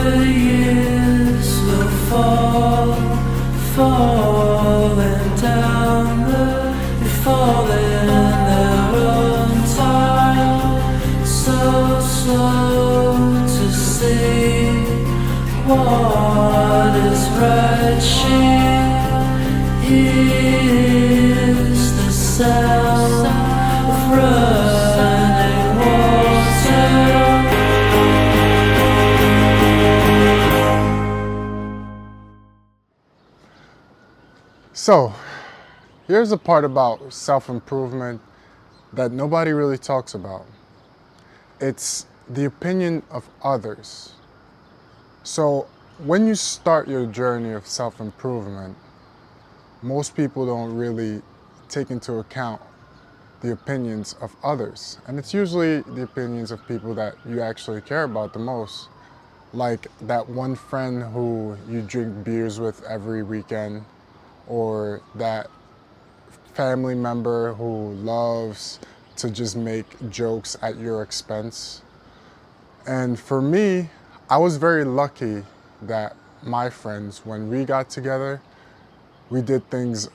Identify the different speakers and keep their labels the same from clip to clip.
Speaker 1: the years will falling down they fall in their own time. So slow to see what is right. She hears the sound of running water.
Speaker 2: So, here's a part about self-improvement that nobody really talks about. It's the opinion of others. So, when you start your journey of self-improvement, most people don't really take into account the opinions of others. And it's usually the opinions of people that you actually care about the most. Like that one friend who you drink beers with every weekend, or that family member who loves to just make jokes at your expense. And for me, I was very lucky that my friends, when we got together, we did things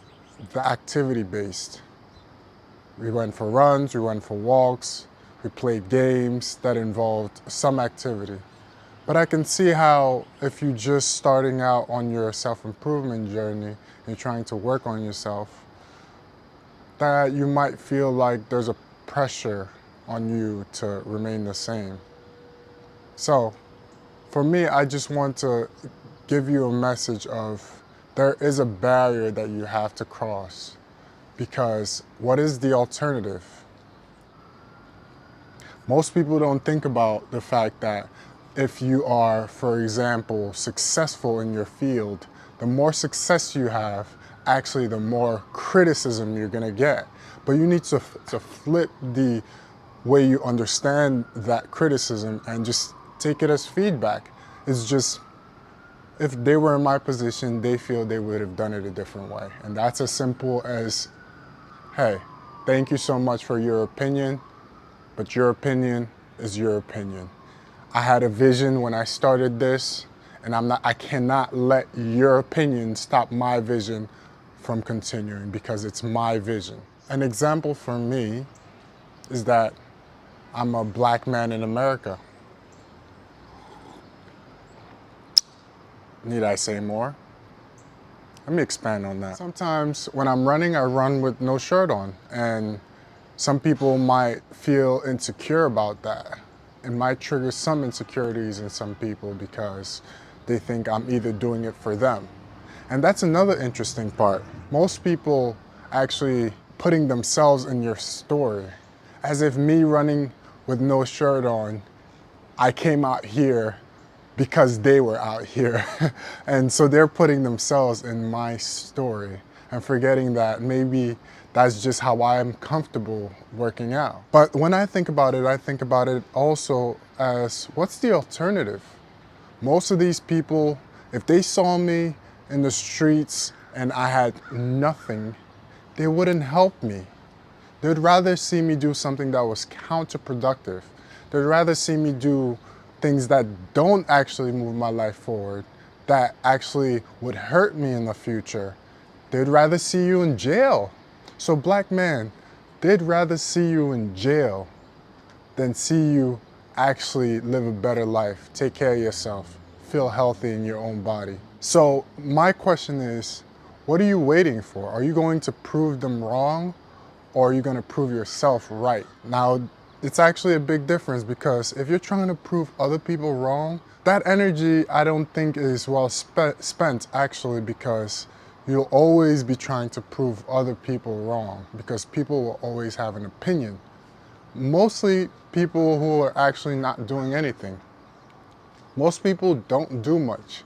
Speaker 2: the activity based. We went for runs, we went for walks, we played games that involved some activity. But I can see how if you're just starting out on your self-improvement journey and trying to work on yourself, that you might feel like there's a pressure on you to remain the same. So for me, I just want to give you a message of there is a barrier that you have to cross, because what is the alternative? Most people don't think about the fact that if you are, for example, successful in your field, the more success you have, actually the more criticism you're gonna get. But you need to flip the way you understand that criticism and just take it as feedback. It's just, if they were in my position, they feel they would have done it a different way. And that's as simple as, hey, thank you so much for your opinion, but your opinion is your opinion. I had a vision when I started this, and I cannot let your opinion stop my vision from continuing, because it's my vision. An example for me is that I'm a black man in America. Need I say more? Let me expand on that. Sometimes when I'm running, I run with no shirt on, and some people might feel insecure about that. It might trigger some insecurities in some people because they think I'm either doing it for them. And that's another interesting part. Most people actually putting themselves in your story, as if me running with no shirt on, I came out here because they were out here. And so they're putting themselves in my story and forgetting that maybe that's just how I'm comfortable working out. But when I think about it also as, what's the alternative? Most of these people, if they saw me in the streets and I had nothing, they wouldn't help me. They'd rather see me do something that was counterproductive. They'd rather see me do things that don't actually move my life forward, that actually would hurt me in the future. They'd rather see you in jail. So black man, they'd rather see you in jail than see you actually live a better life, take care of yourself, feel healthy in your own body. So my question is, what are you waiting for? Are you going to prove them wrong, or are you going to prove yourself right? Now, it's actually a big difference, because if you're trying to prove other people wrong, that energy I don't think is well spent actually, because you'll always be trying to prove other people wrong, because people will always have an opinion. Mostly people who are actually not doing anything. Most people don't do much.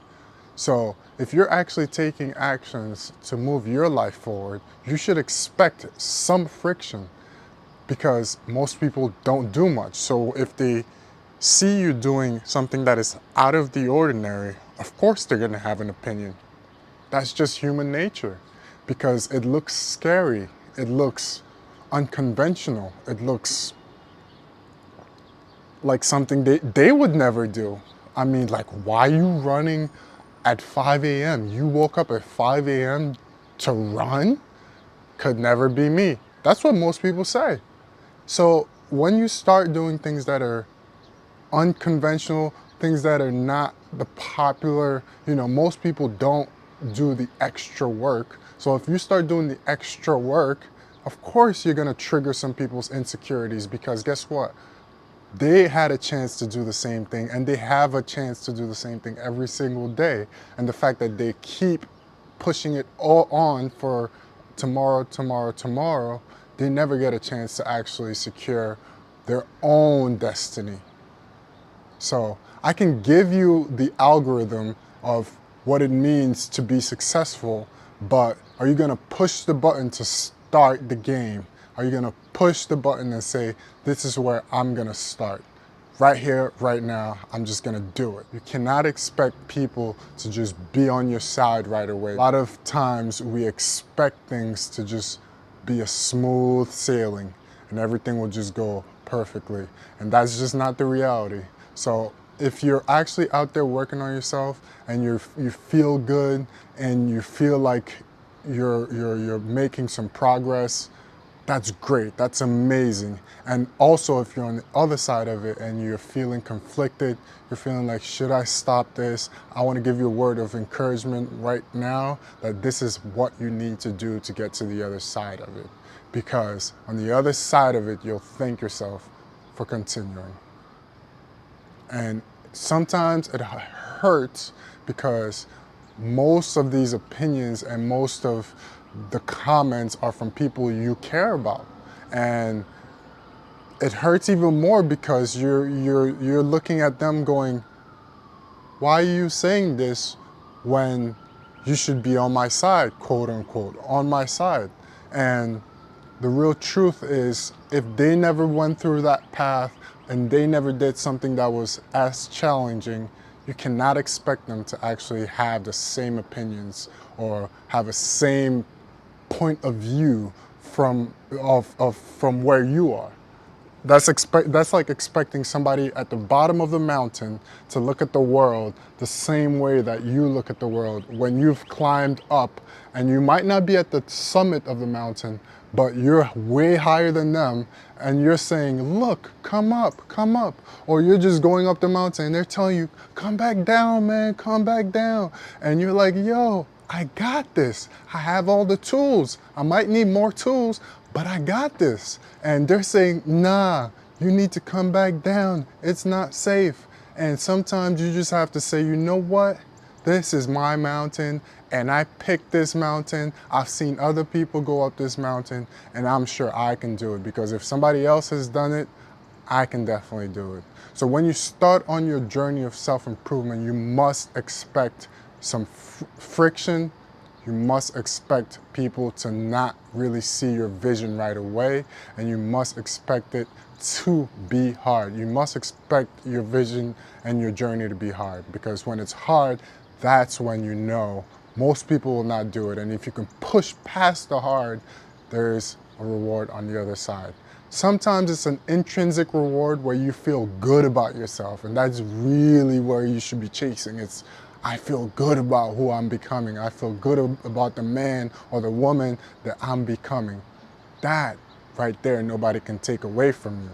Speaker 2: So if you're actually taking actions to move your life forward, you should expect some friction, because most people don't do much. So if they see you doing something that is out of the ordinary, of course they're gonna have an opinion. That's just human nature, because it looks scary, it looks unconventional, it looks like something they would never do. I mean, like, why are you running at 5 a.m.? You woke up at 5 a.m. to run? Could never be me. That's what most people say. So when you start doing things that are unconventional, things that are not the popular, most people don't do the extra work. So if you start doing the extra work, of course you're gonna trigger some people's insecurities, because guess what? They had a chance to do the same thing, and they have a chance to do the same thing every single day. And the fact that they keep pushing it all on for tomorrow, tomorrow, tomorrow, they never get a chance to actually secure their own destiny. So I can give you the algorithm of what it means to be successful, but are you gonna push the button to start the game? Are you gonna push the button and say, this is where I'm gonna start? Right here, right now, I'm just gonna do it. You cannot expect people to just be on your side right away. A lot of times we expect things to just be a smooth sailing and everything will just go perfectly. And that's just not the reality. So if you're actually out there working on yourself and you feel good and you feel like you're making some progress, that's great, that's amazing. And also if you're on the other side of it and you're feeling conflicted, you're feeling like, should I stop this? I want to give you a word of encouragement right now that this is what you need to do to get to the other side of it. Because on the other side of it, you'll thank yourself for continuing. And sometimes it hurts because most of these opinions and most of the comments are from people you care about. And it hurts even more because you're looking at them going, why are you saying this when you should be on my side, quote unquote, on my side? And the real truth is, if they never went through that path and they never did something that was as challenging, you cannot expect them to actually have the same opinions or have a same point of view from where you are. That's like expecting somebody at the bottom of the mountain to look at the world the same way that you look at the world when you've climbed up, and you might not be at the summit of the mountain, but you're way higher than them, and you're saying, look, come up, or you're just going up the mountain and they're telling you, come back down, man, come back down. And you're like, yo, I got this. I have all the tools. I might need more tools, but I got this. And they're saying, nah, you need to come back down. It's not safe. And sometimes you just have to say, you know what? This is my mountain, and I picked this mountain. I've seen other people go up this mountain, and I'm sure I can do it, because if somebody else has done it, I can definitely do it. So when you start on your journey of self-improvement, you must expect some friction. You must expect people to not really see your vision right away, and you must expect it to be hard. You must expect your vision and your journey to be hard, because when it's hard, that's when you know most people will not do it. And if you can push past the hard, there's a reward on the other side. Sometimes it's an intrinsic reward where you feel good about yourself, and that's really where you should be chasing. It's, I feel good about who I'm becoming. I feel good about the man or the woman that I'm becoming. That right there, nobody can take away from you.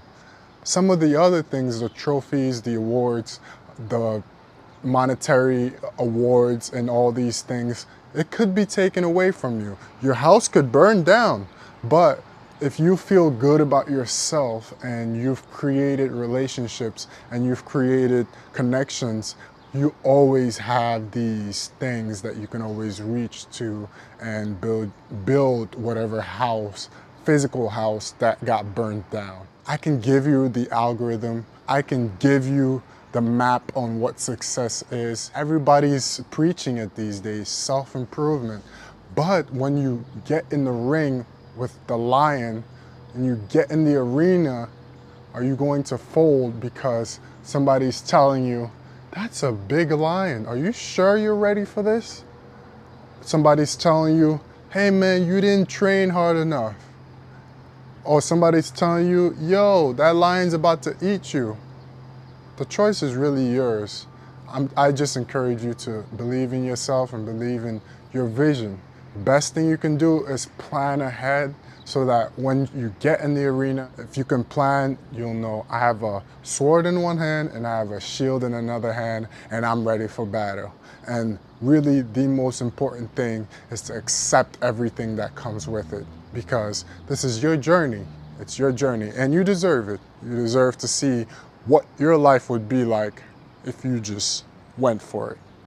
Speaker 2: Some of the other things, the trophies, the awards, the monetary awards and all these things, it could be taken away from you. Your house could burn down, but if you feel good about yourself and you've created relationships and you've created connections, you always have these things that you can always reach to and build whatever house, physical house that got burned down. I can give you the algorithm. I can give you the map on what success is. Everybody's preaching it these days, self-improvement. But when you get in the ring with the lion and you get in the arena, are you going to fold because somebody's telling you, that's a big lion, are you sure you're ready for this? Somebody's telling you, hey man, you didn't train hard enough. Or somebody's telling you, yo, that lion's about to eat you. The choice is really yours. I just encourage you to believe in yourself and believe in your vision. Best thing you can do is plan ahead so that when you get in the arena, if you can plan, you'll know I have a sword in one hand and I have a shield in another hand and I'm ready for battle. And really the most important thing is to accept everything that comes with it, because this is your journey. It's your journey and you deserve it. You deserve to see what your life would be like if you just went for it.